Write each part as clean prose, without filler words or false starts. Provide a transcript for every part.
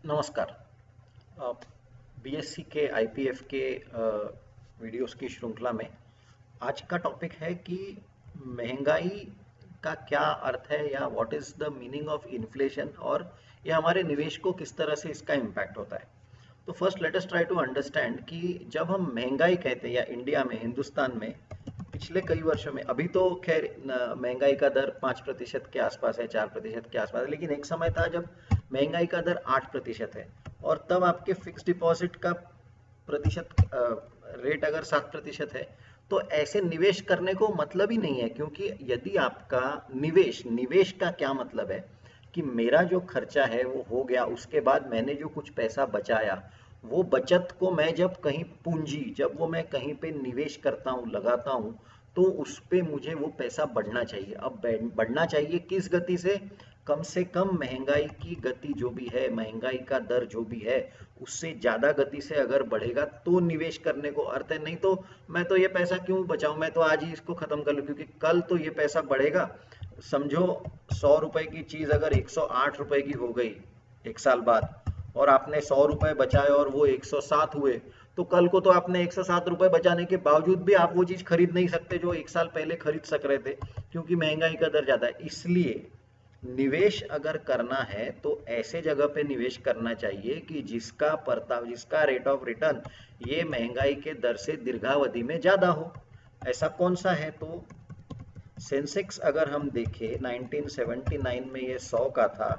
नमस्कार। बीएससी के आईपीएफ के वीडियोस की श्रृंखला में आज का टॉपिक है कि महंगाई का क्या अर्थ है या what is the meaning of inflation और ये हमारे निवेश को किस तरह से इसका इम्पैक्ट होता है। तो first let us try to understand कि जब हम महंगाई कहते हैं या इंडिया में हिंदुस्तान में पिछले कई वर्षों में, अभी तो खैर महंगाई का दर 5% के आसपास है, 4% के आसपास है, लेकिन एक समय था जब महंगाई का दर 8% है और तब आपके फिक्स डिपॉजिट का प्रतिशत रेट अगर 7% है तो ऐसे निवेश करने को मतलब ही नहीं है। क्योंकि यदि आपका निवेश निवेश का क्या मतलब है कि मेरा जो खर्चा है वो हो गया, उसके बाद मैंने जो कुछ पैसा बचाया वो बचत को मैं जब कहीं पूंजी जब वो मैं कहीं पे निवेश करता हूँ, लगाता हूँ, तो उस पे मुझे वो पैसा बढ़ना चाहिए। अब बढ़ना चाहिए किस गति से कम महंगाई की गति जो भी है, महंगाई का दर जो भी है, उससे ज़्यादा गति से अगर बढ़ेगा तो निवेश करने को अर्थ है। नहीं तो मैं तो ये पैसा क्यों बचाऊं, मैं तो आज ही इसको खत्म कर लूं, क्योंकि कल तो ये पैसा बढ़ेगा। समझो 100 रुपए की चीज अगर 108 रुपए की हो गई एक साल बाद, और आपने 100 रुपए बचाए और वो 107 हुए, तो कल को तो आपने 107 रुपए बचाने के बावजूद भी आप वो चीज खरीद नहीं सकते जो एक साल पहले खरीद सक रहे थे, क्योंकि महंगाई का दर ज्यादा है। इसलिए निवेश अगर करना है तो ऐसे जगह पे निवेश करना चाहिए कि जिसका परताव, जिसका रेट ऑफ रिटर्न ये महंगाई के दर से दीर्घावधि में ज्यादा हो। ऐसा कौन सा है? तो सेंसेक्स अगर हम देखें 1979 में ये 100 का था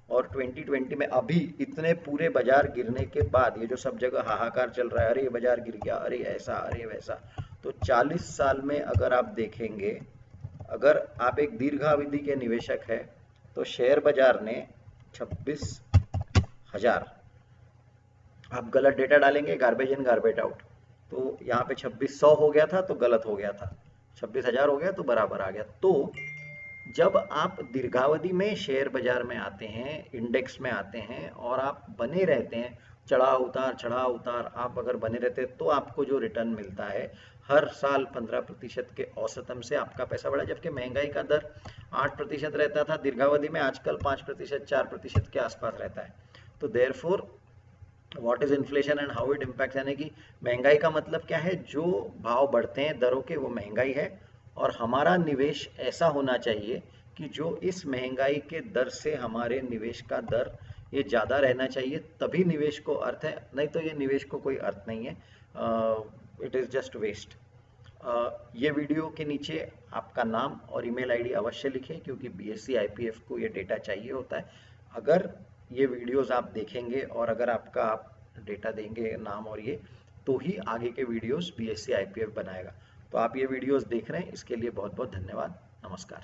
और 2020 में अभी इतने पूरे बाजार गिरने के बाद ये जो सब जगह हाहाकार चल रहा है, अरे ये बाजार गिर गया, अरे ऐसा, अरे वैसा, तो 40 साल में अगर आप देखेंगे, अगर आप एक दीर्घावधि के निवेशक है तो शेयर बाजार ने 26,000, आप गलत डेटा डालेंगे, गार्बेज इन गार्बेज आउट, तो यहाँ पे 2600 हो गया था तो गलत हो गया था, 26,000 हो गया तो बराबर आ गया। तो जब आप दीर्घावधि में शेयर बाजार में आते हैं, इंडेक्स में आते हैं और आप बने रहते हैं, चढ़ाव उतार आप अगर बने रहते हैं, तो आपको जो रिटर्न मिलता है हर साल 15% के औसतन से आपका पैसा बढ़ा। जबकि महंगाई का दर 8% रहता था दीर्घावधि में, आजकल 5% 4% के आसपास रहता है। तो therefore what is inflation and how it impact, यानी कि महंगाई का मतलब क्या है, जो भाव बढ़ते हैं दरों के वो महंगाई है। और हमारा निवेश ऐसा होना चाहिए कि जो इस महंगाई के दर से हमारे निवेश का दर ये ज़्यादा रहना चाहिए, तभी निवेश को अर्थ है, नहीं तो ये निवेश को कोई अर्थ नहीं है, इट इज़ जस्ट वेस्ट। ये वीडियो के नीचे आपका नाम और ईमेल आईडी अवश्य लिखें, क्योंकि बीएससी आईपीएफ को ये डेटा चाहिए होता है। अगर ये वीडियोस आप देखेंगे और अगर आपका आप डेटा देंगे नाम और ये, तो ही आगे के वीडियोस बीएससी आईपीएफ बनाएगा। तो आप ये वीडियोस देख रहे हैं, इसके लिए बहुत बहुत धन्यवाद। नमस्कार।